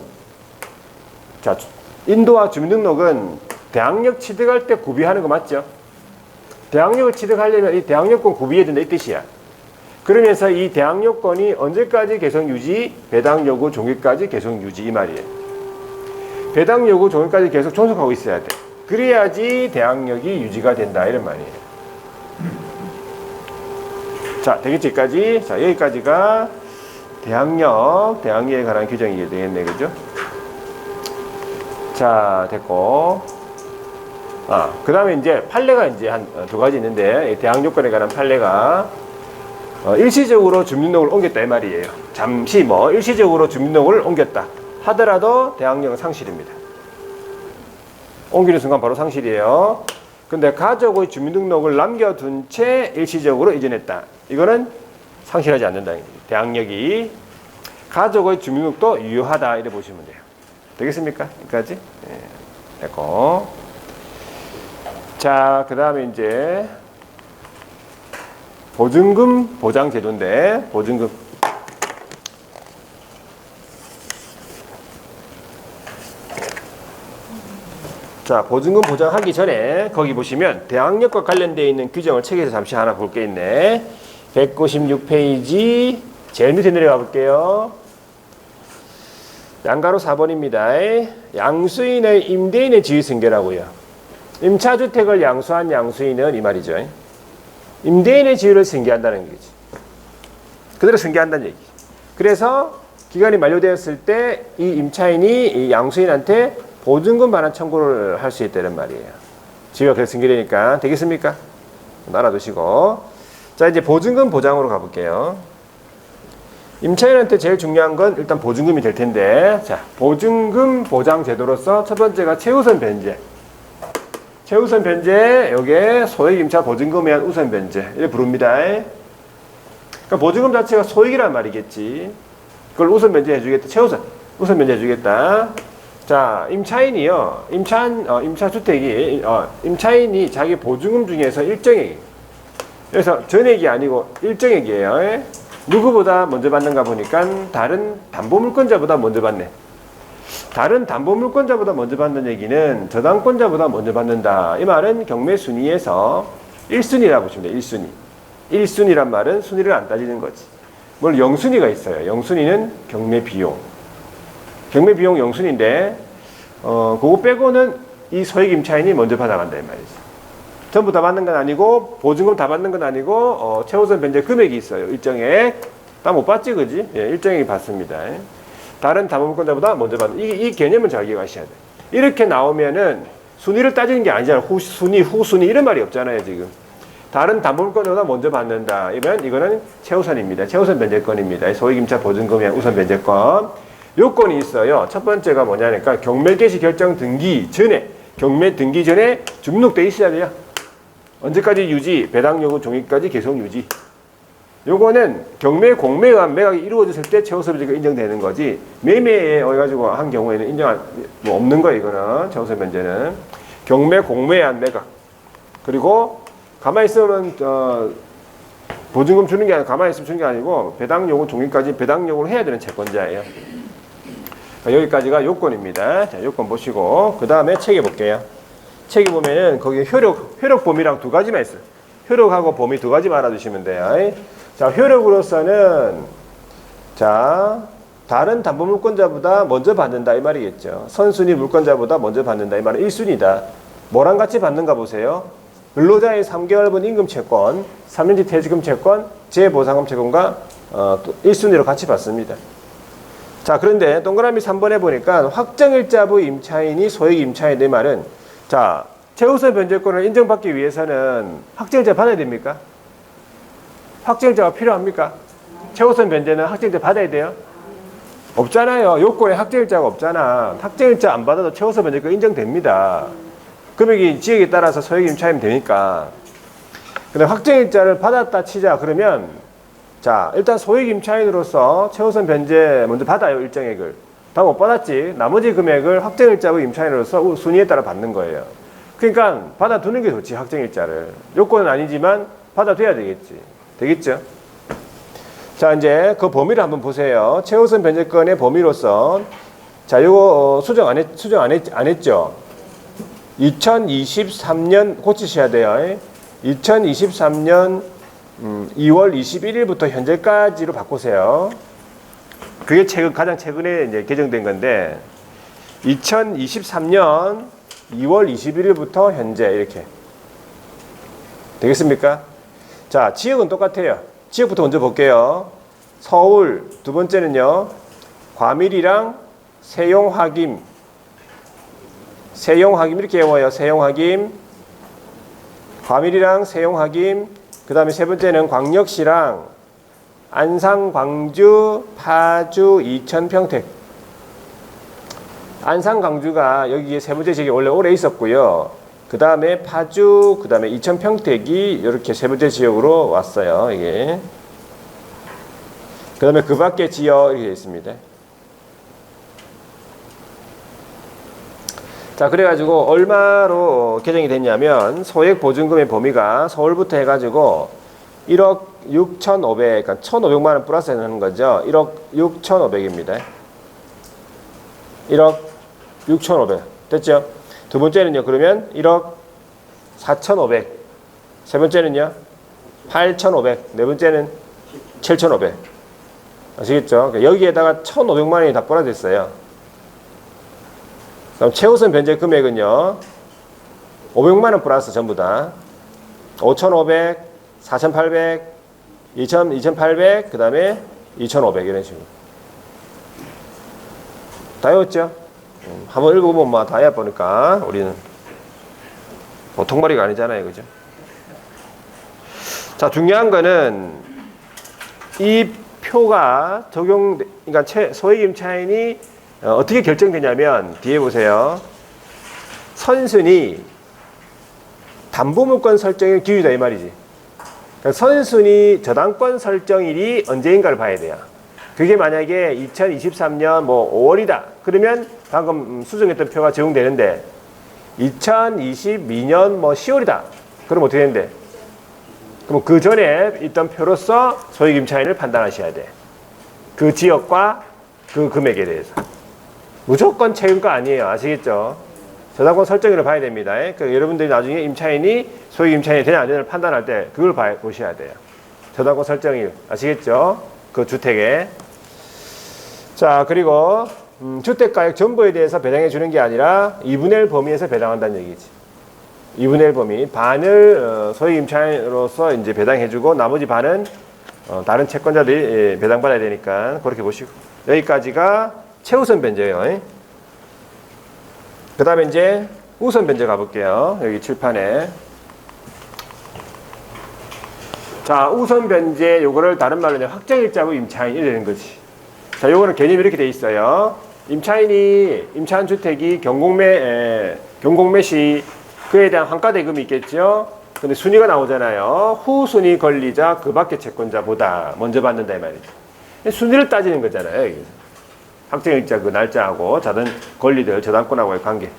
자, 인도와 주민등록은 대항력 취득할 때 구비하는 거 맞죠? 대항력을 취득하려면 이 대항력권 구비해야 된다 이 뜻이야. 그러면서 이 대항력권이 언제까지 계속 유지? 배당 요구 종료까지 계속 유지 이 말이에요. 배당 요구 종료까지 계속 존속하고 있어야 돼. 그래야지 대항력이 유지가 된다 이런 말이에요. 자, 되겠지 여기까지. 자, 여기까지가 대항력에 관한 규정이 되겠네, 그죠? 자, 됐고. 그 다음에 이제 판례가 이제 한 두 가지 있는데, 대항력권에 관한 판례가, 일시적으로 주민등록을 옮겼다, 이 말이에요. 잠시 일시적으로 주민등록을 옮겼다 하더라도 대항력은 상실입니다. 옮기는 순간 바로 상실이에요. 근데 가족의 주민등록을 남겨둔 채 일시적으로 이전했다. 이거는 상실하지 않는다. 대항력이. 가족의 주민등록도 유효하다. 이래 보시면 돼요. 되겠습니까? 여기까지? 네. 됐고. 자, 그 다음에 이제 보증금 보장 제도인데, 보증금. 자, 보증금 보장하기 전에 거기 보시면 대항력과 관련되어 있는 규정을 책에서 잠시 하나 볼 게 있네. 196페이지 제일 밑에 내려가 볼게요. 양가로 4번입니다. 양수인의 임대인의 지위 승계라고요. 임차주택을 양수한 양수인은 이 말이죠. 임대인의 지위를 승계한다는 얘기지. 그대로 승계한다는 얘기. 그래서 기간이 만료되었을 때 이 임차인이 이 양수인한테 보증금 반환 청구를 할 수 있다는 말이에요. 지위가 그래서 승계되니까. 되겠습니까? 알아두시고. 자, 이제 보증금 보장으로 가볼게요. 임차인한테 제일 중요한 건 일단 보증금이 될 텐데, 자, 보증금 보장 제도로서 첫 번째가 최우선 변제. 최우선 변제, 요게 소액 임차 보증금에 의한 우선 변제. 이렇게 부릅니다. 그러니까 보증금 자체가 소액이란 말이겠지. 그걸 우선 변제해 주겠다. 우선 변제해 주겠다. 자, 임차인이요. 임차주택이, 임차인이 자기 보증금 중에서 일정액. 그래서 전액이 아니고 일정액이에요. 누구보다 먼저 받는가 보니까 다른 담보물권자보다 먼저 받네. 다른 담보물권자보다 먼저 받는 얘기는 저당권자보다 먼저 받는다. 이 말은 경매 순위에서 1순위라고 보시면 돼요. 1순위. 1순위란 말은 순위를 안 따지는 거지. 물론 0순위가 있어요. 0순위는 경매 비용. 경매 비용 0순위인데 그거 빼고는 이 소액 임차인이 먼저 받아간다 이 말이지. 전부 다 받는 건 아니고 보증금 다 받는 건 아니고 최우선 변제 금액이 있어요. 일정액. 다 못 받지 그지? 예, 일정액이 받습니다. 다른 담보물권자보다 먼저 받는 이 개념은 잘 기억하셔야 돼. 이렇게 나오면은 순위를 따지는 게 아니잖아. 후순위, 후순위 이런 말이 없잖아요 지금. 다른 담보물권자보다 먼저 받는다. 이거는 최우선입니다. 최우선 변제권입니다. 소액임차 보증금의 우선 변제권. 요건이 있어요. 첫 번째가 뭐냐니까 경매 개시 결정 등기 전에 경매 등기 전에 등록돼 있어야 돼요. 언제까지 유지? 배당 요구 종이까지 계속 유지. 요거는 경매 공매에 의한 매각이 이루어졌을 때 최우선 변제가 인정되는 거지. 매매에 가지고 한 경우에는 인정할 뭐 없는 거예요. 이거는 최우선 변제는 경매 공매에 의한 매각. 그리고 가만히 있으면 보증금 주는 게 아니라 가만히 있으면 주는 게 아니고 배당 요구 종이까지 배당 요구를 해야 되는 채권자예요. 여기까지가 요건입니다. 자, 요건 보시고 그 다음에 책에 볼게요. 책에 보면은 거기 효력 범위랑 두 가지만 있어요. 효력하고 범위 두 가지만 알아두시면 돼요. 자, 효력으로서는 자 다른 담보물권자보다 먼저 받는다 이 말이겠죠. 선순위 물권자보다 먼저 받는다 이 말은 1순위다. 뭐랑 같이 받는가 보세요. 근로자의 3개월분 임금 채권, 3년치 퇴직금 채권, 재보상금 채권과 1순위로 같이 받습니다. 자, 그런데 동그라미 3번에 보니까 확정일자부 임차인이 소액 임차인 내 말은 자, 최우선 변제권을 인정받기 위해서는 확정일자 받아야 됩니까? 확정일자가 필요합니까? 최우선 변제는 확정일자 받아야 돼요? 없잖아요. 요건에 확정일자가 없잖아. 확정일자 안 받아도 최우선 변제권 인정됩니다. 금액이 지역에 따라서 소액 임차이면 되니까. 근데 확정일자를 받았다 치자 그러면 자 일단 소액 임차인으로서 최우선 변제 먼저 받아요. 일정액을 다 못 받았지. 나머지 금액을 확정일자부 임차인으로서 순위에 따라 받는 거예요. 그러니까 받아두는 게 좋지. 확정일자를 요건은 아니지만 받아둬야 되겠죠. 자 이제 그 범위를 한번 보세요. 최우선 변제권의 범위로서 자 요거 수정 안 했죠. 2023년 고치셔야 돼요. 2023년 2월 21일부터 현재까지로 바꾸세요. 그게 가장 최근에 이제 개정된 건데 2023년 2월 21일부터 현재 이렇게 되겠습니까? 자, 지역은 똑같아요. 지역부터 먼저 볼게요. 서울, 두 번째는요. 과밀이랑 세용하김 이렇게 외워요. 세용하김, 과밀이랑 세용하김. 그 다음에 세 번째는 광역시랑 안산, 광주, 파주, 이천, 평택. 안산, 광주가 여기에 세 번째 지역이 원래 오래 있었고요. 그 다음에 파주, 그 다음에 이천, 평택이 이렇게 세 번째 지역으로 왔어요. 이게. 그 다음에 그 밖에 지역 이렇게 있습니다. 자, 그래가지고 얼마로 개정이 됐냐면 소액 보증금의 범위가 서울부터 해가지고 1억 6,500, 그러니까 1,500만 원 플러스 하는 거죠. 1억 6,500입니다. 1억 6,500 됐죠? 두 번째는요. 그러면 1억 4,500. 세 번째는요. 8,500. 네 번째는 7,500. 아시겠죠? 그러니까 여기에다가 1,500만 원이 다 플러스됐어요. 그럼 최우선 변제 금액은요. 500만 원 플러스 전부 다. 5,500, 4,800, 2,800, 그 다음에 2,500 이런 식으로. 다 외웠죠? 한번 읽어보면 다 해보니까 우리는 보통 머리가 아니잖아요. 그죠? 자, 중요한 거는 이 표가 그러니까 소액 임차인이 어떻게 결정되냐면 뒤에 보세요. 선순위 담보물권 설정일 기준이다 이 말이지. 그러니까 선순위 저당권 설정일이 언제인가를 봐야 돼요. 그게 만약에 2023년 뭐 5월이다. 그러면 방금 수정했던 표가 적용되는데 2022년 뭐 10월이다. 그럼 어떻게 되는데? 그럼 그 전에 있던 표로서 소액 임차인을 판단하셔야 돼. 그 지역과 그 금액에 대해서. 무조건 최근가 아니에요. 아시겠죠? 저당권 설정일을 봐야 됩니다. 그러니까 여러분들이 나중에 임차인이 소액 임차인이 되냐 안 되냐를 판단할 때 그걸 보셔야 돼요. 저당권 설정일. 아시겠죠? 그 주택에. 자, 그리고 주택가액 전부에 대해서 배당해 주는 게 아니라 2분의 1 범위에서 배당한다는 얘기지. 2분의 1 범위. 반을 소액 임차인으로서 이제 배당해 주고 나머지 반은 다른 채권자들이 배당받아야 되니까 그렇게 보시고. 여기까지가 최우선 변제예요. 그 다음에 이제 우선 변제 가볼게요. 여기 칠판에. 자, 우선 변제 요거를 다른 말로 확정일자부 임차인 이래 되는 거지. 자, 요거는 개념이 이렇게 돼 있어요. 임차한 주택이 경공매 시 그에 대한 환가 대금이 있겠죠. 근데 순위가 나오잖아요. 후순위 권리자 그 밖의 채권자보다 먼저 받는다 이 말이죠. 순위를 따지는 거잖아요. 여기서. 확정일자 그 날짜하고 다른 권리들 저당권하고의 관계.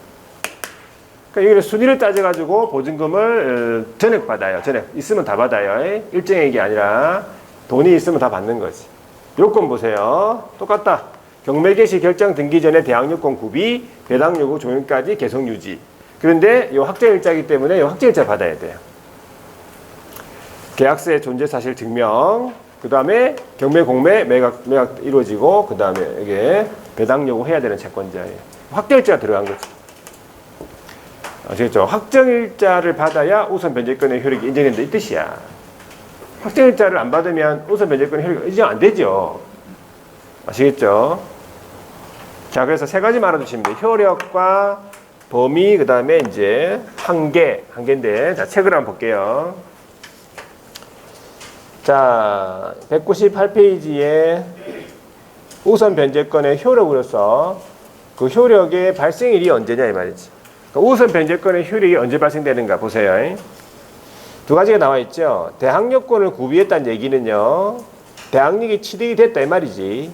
그러니까 여기는 순위를 따져가지고 보증금을 전액 받아요. 전액 있으면 다 받아요. 일정액이 아니라 돈이 있으면 다 받는 거지. 요건 보세요. 똑같다. 경매 개시 결정 등기 전에 대항요건 구비, 배당 요구 종용까지 계속 유지. 그런데 요 확정일자이기 때문에 요 확정일자 받아야 돼요. 계약서의 존재 사실 증명, 그 다음에 경매 공매 매각 이루어지고, 그 다음에 이게 배당 요구해야 되는 채권자예요. 확정일자가 들어간 거지. 아시겠죠? 확정일자를 받아야 우선 변제권의 효력이 인정된다 이 뜻이야. 확정일자를 안 받으면 우선 변제권의 효력이 인정 안 되죠. 아시겠죠? 자, 그래서 세 가지만 알아두시면 돼요. 효력과 범위, 그 다음에 이제 한계인데, 자, 책을 한번 볼게요. 자, 198페이지에 우선 변제권의 효력으로서 그 효력의 발생일이 언제냐 이 말이지. 그러니까 우선 변제권의 효력이 언제 발생되는가 보세요. 두 가지가 나와 있죠. 대항요건을 구비했다는 얘기는요, 대항력이 취득이 됐다 이 말이지.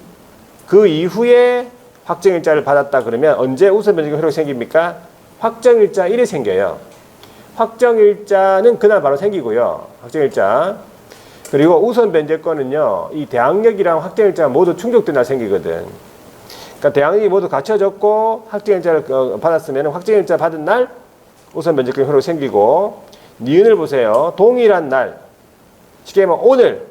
그 이후에 확정일자를 받았다 그러면 언제 우선 변제권 효력이 생깁니까? 확정일자 1에 생겨요. 확정일자는 그날 바로 생기고요. 확정일자. 그리고 우선 변제권은요, 이 대항력이랑 확정일자가 모두 충족된 날 생기거든. 그러니까 대항력이 모두 갖춰졌고 확정일자를 받았으면 확정일자 받은 날 우선 변제권 효력이 생기고, 니은을 보세요. 동일한 날, 쉽게 말하면 오늘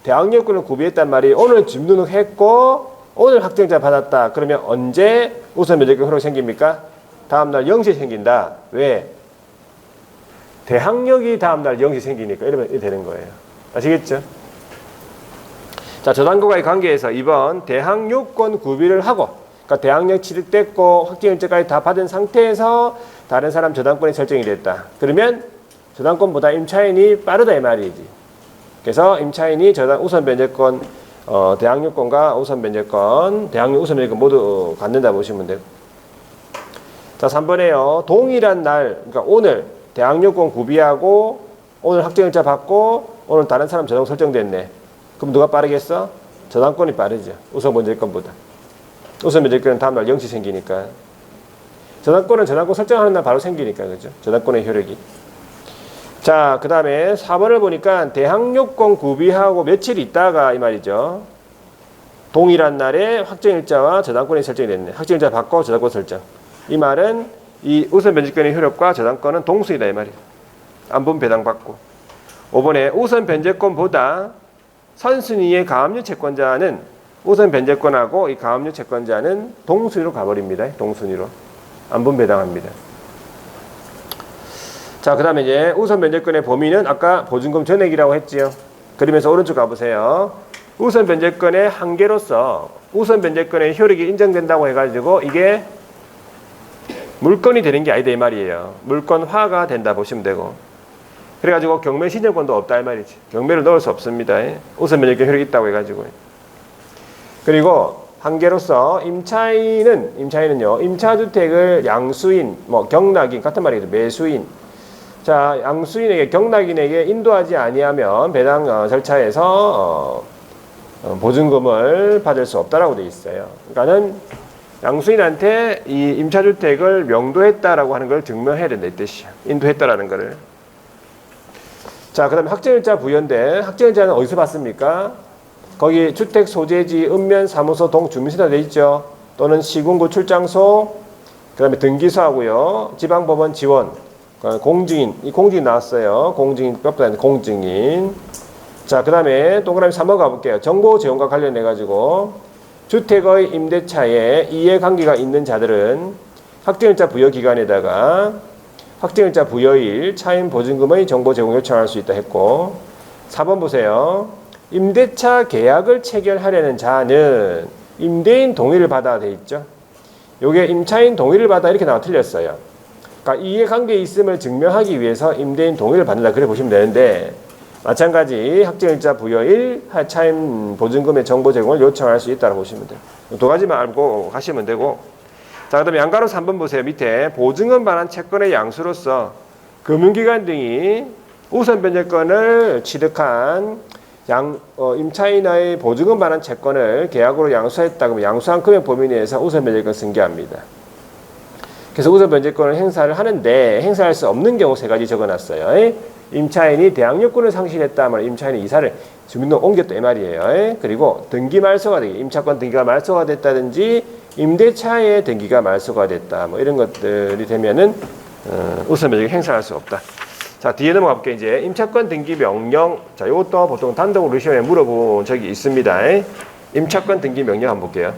대항력권을 구비했단 말이 오늘 집 등록했고 오늘 확정일자 받았다. 그러면 언제 우선 변제권 효력이 생깁니까? 다음날 0시에 생긴다. 왜? 대항력이 다음날 0시에 생기니까 이러면 되는 거예요. 아시겠죠? 자, 저당권과의 관계에서 2번 대항요건 구비를 하고, 그러니까 대항력 취득됐고 확정일자까지 다 받은 상태에서 다른 사람 저당권이 설정이 됐다. 그러면 저당권보다 임차인이 빠르다 이 말이지. 그래서 임차인이 우선 변제권, 대항요건과 우선 변제권, 대항력 우선 변제권 모두 갖는다 보시면 되고. 자, 3번에요. 동일한 날, 그러니까 오늘 대항요건 구비하고 오늘 확정일자 받고 오늘 다른 사람 저당 설정됐네. 그럼 누가 빠르겠어? 저당권이 빠르죠. 우선 변제권보다. 우선 변제권은 다음날 0시 생기니까. 저당권은 저당권 설정하는 날 바로 생기니까, 그죠? 저당권의 효력이. 자, 그 다음에 4번을 보니까 대항요건 구비하고 며칠 있다가 이 말이죠. 동일한 날에 확정일자와 저당권이 설정이 됐네. 확정일자 받고 저당권 설정. 이 말은 이 우선 변제권의 효력과 저당권은 동수이다 이 말이에요. 안분 배당받고. 5번에 우선 변제권보다 선순위의 가압류 채권자는 우선 변제권하고 이 가압류 채권자는 동순위로 가버립니다. 동순위로. 안분 배당합니다. 자, 그 다음에 이제 우선 변제권의 범위는 아까 보증금 전액이라고 했지요. 그러면서 오른쪽 가보세요. 우선 변제권의 한계로서 우선 변제권의 효력이 인정된다고 해가지고 이게 물건이 되는 게 아니다 이 말이에요. 물건화가 된다 보시면 되고. 그래가지고 경매 신청권도 없다 이 말이지. 경매를 넣을 수 없습니다. 우선 변제권 효력이 있다고 해가지고. 그리고 한계로서 임차인은요, 임차주택을 양수인, 경락인 같은 말이죠. 매수인. 자, 양수인에게 경락인에게 인도하지 아니하면 배당 절차에서 보증금을 받을 수 없다라고 되어 있어요. 그러니까는 양수인한테 이 임차주택을 명도했다라고 하는 걸 증명해야 된다 이 뜻이야. 인도했다라는 거를. 자, 그 다음에 확정일자 부여인데 확정일자는 어디서 받습니까? 거기 주택 소재지 읍면 사무소 동 주민센터 돼 있죠. 또는 시군구 출장소, 그 다음에 등기소하고요. 지방법원 지원, 공증인, 이 공증인 나왔어요. 공증인법도 아닌 공증인. 자, 그 다음에 동그라미 3번 가볼게요. 정보 제공과 관련해 가지고 주택의 임대차에 이해관계가 있는 자들은 확정일자 부여 기간에다가 확정일자 부여일 차임 보증금의 정보 제공 요청할 수 있다 했고, 4번 보세요. 임대차 계약을 체결하려는 자는 임대인 동의를 받아야 돼 있죠. 요게 임차인 동의를 받아 이렇게 나와 틀렸어요. 그러니까 이해관계에 있음을 증명하기 위해서 임대인 동의를 받는다 그래 보시면 되는데, 마찬가지 확정일자 부여일 차임 보증금의 정보 제공을 요청할 수 있다고 보시면 돼요. 두 가지만 알고 가시면 되고. 자, 그다음에 양가로 3번 보세요. 밑에 보증금 반환 채권의 양수로서 금융기관 등이 우선 변제권을 취득한 임차인의 보증금 반환 채권을 계약으로 양수했다. 그러면 양수한 금액 범위 내에서 우선 변제권 승계합니다. 그래서 우선 변제권을 행사를 하는데 행사할 수 없는 경우 세 가지 적어놨어요. 임차인이 대항력권을 상실했다 하면 임차인이 이사를 주민등록 옮겼다 이 말이에요. 그리고 등기 말소가 되기, 임차권 등기가 말소가 됐다든지 임대차의 등기가 말소가 됐다, 뭐 이런 것들이 되면은 우선 변제권 행사할 수 없다. 자, 뒤에 넘어가 볼게요. 이제 임차권 등기 명령. 자, 이것도 보통 단독으로 시험에 물어본 적이 있습니다. 임차권 등기 명령 한번 볼게요.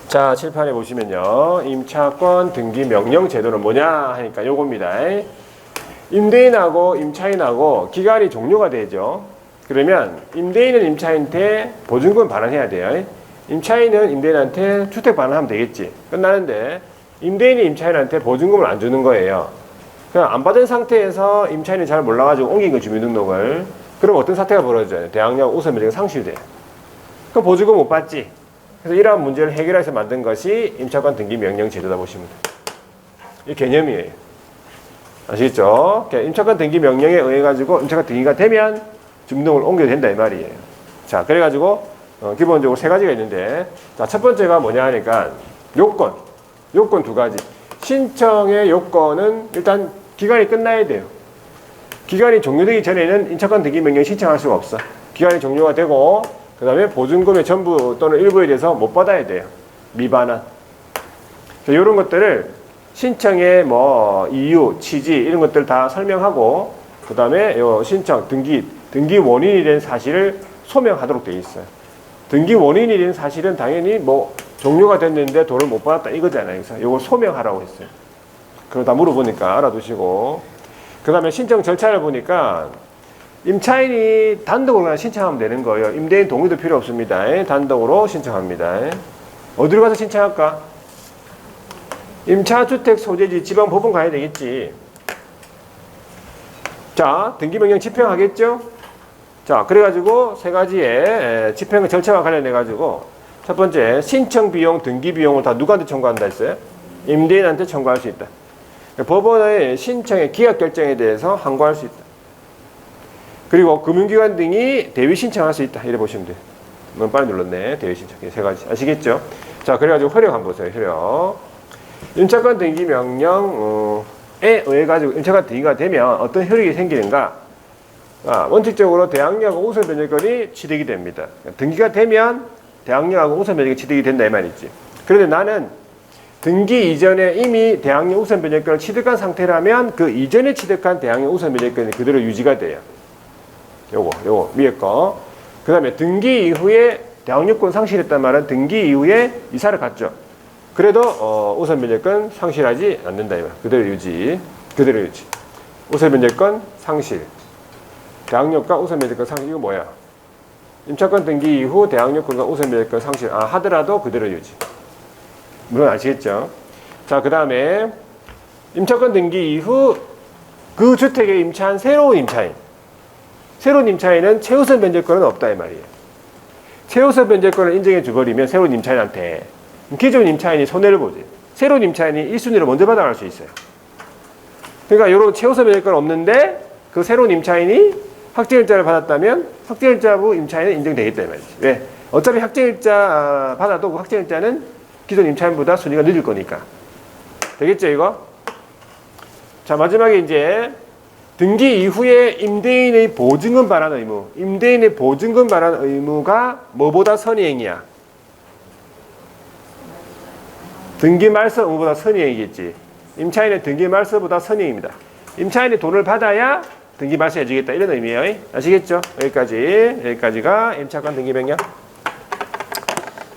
자, 칠판에 보시면요. 임차권 등기 명령 제도는 뭐냐 하니까 요겁니다. 임대인하고 임차인하고 기간이 종료가 되죠. 그러면 임대인은 임차인한테 보증금 반환해야 돼요. 임차인은 임대인한테 주택 반환하면 되겠지. 끝나는데 임대인이 임차인한테 보증금을 안 주는 거예요. 그냥 안 받은 상태에서 임차인이 잘 몰라가지고 옮긴 거 주민등록을. 그럼 어떤 사태가 벌어져요? 대항력 우선 변제가 상실돼요. 그럼 보증금 못 받지. 그래서 이러한 문제를 해결해서 만든 것이 임차권 등기 명령 제도다 보시면 돼요. 이 개념이에요. 아시겠죠? 임차권 등기 명령에 의해 가지고 임차권 등기가 되면 주민등록을 옮겨도 된다 이 말이에요. 자, 그래가지고 기본적으로 세 가지가 있는데, 자, 첫 번째가 뭐냐 하니까 요건 두 가지. 신청의 요건은 일단 기간이 끝나야 돼요. 기간이 종료되기 전에는 임차권 등기 명령 신청할 수가 없어. 기간이 종료가 되고 그 다음에 보증금의 전부 또는 일부에 대해서 못 받아야 돼요. 미반환. 이런 것들을 신청의 뭐 이유, 취지 이런 것들 다 설명하고 그 다음에 요 신청, 등기 원인이 된 사실을 소명하도록 되어 있어요. 등기 원인이 된 사실은 당연히 뭐 종료가 됐는데 돈을 못 받았다 이거잖아요. 그래서 이걸 소명하라고 했어요. 그걸 다 물어보니까 알아두시고 그 다음에 신청 절차를 보니까 임차인이 단독으로 그냥 신청하면 되는 거예요. 임대인 동의도 필요 없습니다. 단독으로 신청합니다. 어디로 가서 신청할까? 임차주택 소재지 지방법원 가야 되겠지. 자, 등기명령 집행하겠죠? 자, 그래가지고 세 가지의 집행 절차와 관련해가지고 첫 번째, 신청 비용, 등기 비용을 다 누구한테 청구한다 했어요? 임대인한테 청구할 수 있다. 법원의 신청의 기각 결정에 대해서 항고할 수 있다. 그리고 금융기관 등이 대위 신청할 수 있다. 이래 보시면 돼요. 너무 빨리 눌렀네. 대위 신청. 세 가지. 아시겠죠? 자, 그래가지고 효력 한번 보세요. 효력. 임차권 등기 명령에 의해 가지고 임차권 등기가 되면 어떤 효력이 생기는가? 원칙적으로 대항력하고 우선 변제권이 취득이 됩니다. 등기가 되면 대항력하고 우선 변제권이 취득이 된다 이 말이지. 그런데 나는 등기 이전에 이미 대항력 우선 변제권을 취득한 상태라면 그 이전에 취득한 대항력 우선 변제권이 그대로 유지가 돼요. 요거 위에 거. 그 다음에 등기 이후에 대항력권 상실했단 말은 등기 이후에 이사를 갔죠. 그래도 우선 변제권 상실하지 않는다 이말. 그대로 유지. 우선 변제권 상실. 대항력과 우선 변제권 상실. 이거 뭐야? 임차권 등기 이후 대항력권과 우선 변제권 상실 하더라도 그대로 유지. 물론 아시겠죠? 자, 그 다음에 임차권 등기 이후 그 주택에 임차한 새로운 임차인은 최우선 변제권은 없다 이 말이에요. 최우선 변제권을 인정해 줘버리면 새로운 임차인한테 기존 임차인이 손해를 보지. 새로운 임차인이 1순위로 먼저 받아갈 수 있어요. 그러니까 이런 최우선 변제권 없는데 그 새로운 임차인이 확정일자를 받았다면 확정일자부 임차인은 인정되겠다 이 말이지. 왜? 어차피 확정일자 받아도 그 확정일자는 기존 임차인보다 순위가 늦을 거니까. 되겠죠 이거? 자, 마지막에 이제 등기 이후에 임대인의 보증금 반환 의무. 임대인의 보증금 반환 의무가 뭐보다 선의행위야? 등기 말소 의무보다 선의행위겠지. 임차인의 등기 말소보다 선의행위입니다. 임차인이 돈을 받아야 등기 말소해 주겠다 이런 의미예요. 아시겠죠? 여기까지가 임차권 등기 명령.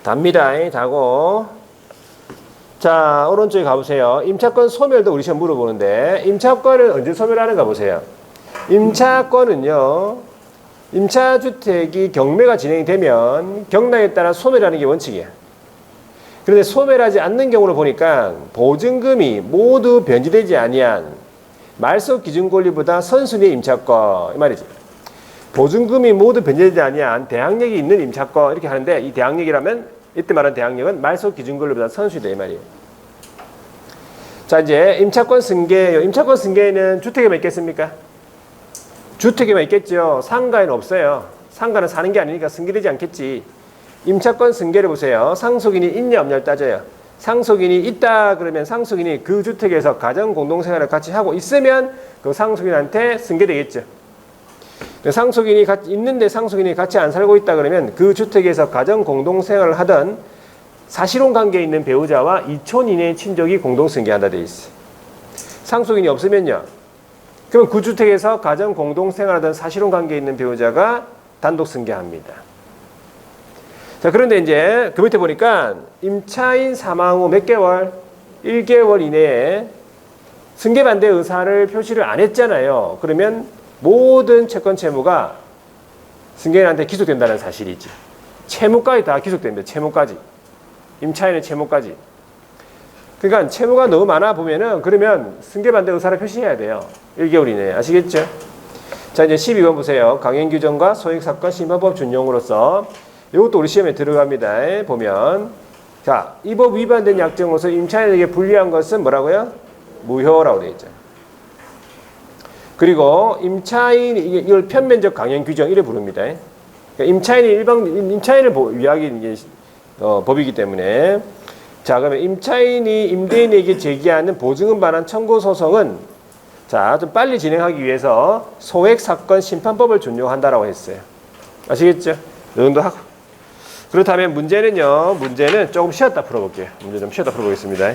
답니다. 다고. 자, 오른쪽에 가보세요. 임차권 소멸도 우리 시험 물어보는데 임차권을 언제 소멸하는가 보세요. 임차권은요, 임차주택이 경매가 진행이 되면 경락에 따라 소멸하는 게 원칙이야. 그런데 소멸하지 않는 경우를 보니까 보증금이 모두 변제되지 아니한 말소 기준 권리보다 선순위 임차권 이 말이지. 보증금이 모두 변제되지 아니한 대항력이 있는 임차권 이렇게 하는데 이 대항력이라면 이때 말한 대항력은 말소 기준 권리보다 선순위다 이 말이에요. 자 이제 임차권 승계, 임차권 승계에는 주택에만 있겠습니까? 주택에만 있겠죠. 상가에는 없어요. 상가는 사는 게 아니니까 승계되지 않겠지. 임차권 승계를 보세요. 상속인이 있냐 없냐를 따져요. 상속인이 있다 그러면 상속인이 그 주택에서 가정 공동생활을 같이 하고 있으면 그 상속인한테 승계되겠죠. 상속인이 있는데 상속인이 같이 안 살고 있다 그러면 그 주택에서 가정 공동생활을 하던 사실혼 관계에 있는 배우자와 이촌 이내의 친족이 공동승계한다 돼 있어. 상속인이 없으면요. 그럼 그 주택에서 가정 공동생활하던 사실혼 관계에 있는 배우자가 단독 승계합니다. 자, 그런데 이제 그 밑에 보니까 임차인 사망 후 몇 개월? 1개월 이내에 승계 반대 의사를 표시를 안 했잖아요. 그러면 모든 채권 채무가 승계인한테 기속된다는 사실이지. 채무까지 다 기속됩니다. 채무까지. 임차인의 채무까지. 그러니까 채무가 너무 많아 보면은 그러면 승계 반대 의사를 표시해야 돼요. 1개월 이내에. 아시겠죠? 자, 이제 12번 보세요. 강행 규정과 소액 사건 심판법 준용으로서 이것도 우리 시험에 들어갑니다. 보면 자, 이 법 위반된 약정으로서 임차인에게 불리한 것은 뭐라고요? 무효라고 되어 있죠. 그리고 임차인 이걸 편면적 강행 규정 이래 부릅니다. 그러니까 임차인을 위하기 법이기 때문에 자 그러면 임차인이 임대인에게 제기하는 보증금 반환 청구 소송은 자 좀 빨리 진행하기 위해서 소액 사건 심판법을 준용한다라고 했어요. 아시겠죠? 이 정도 하고 그렇다면 문제는 조금 쉬었다 풀어볼게요. 문제 좀 쉬었다 풀어보겠습니다.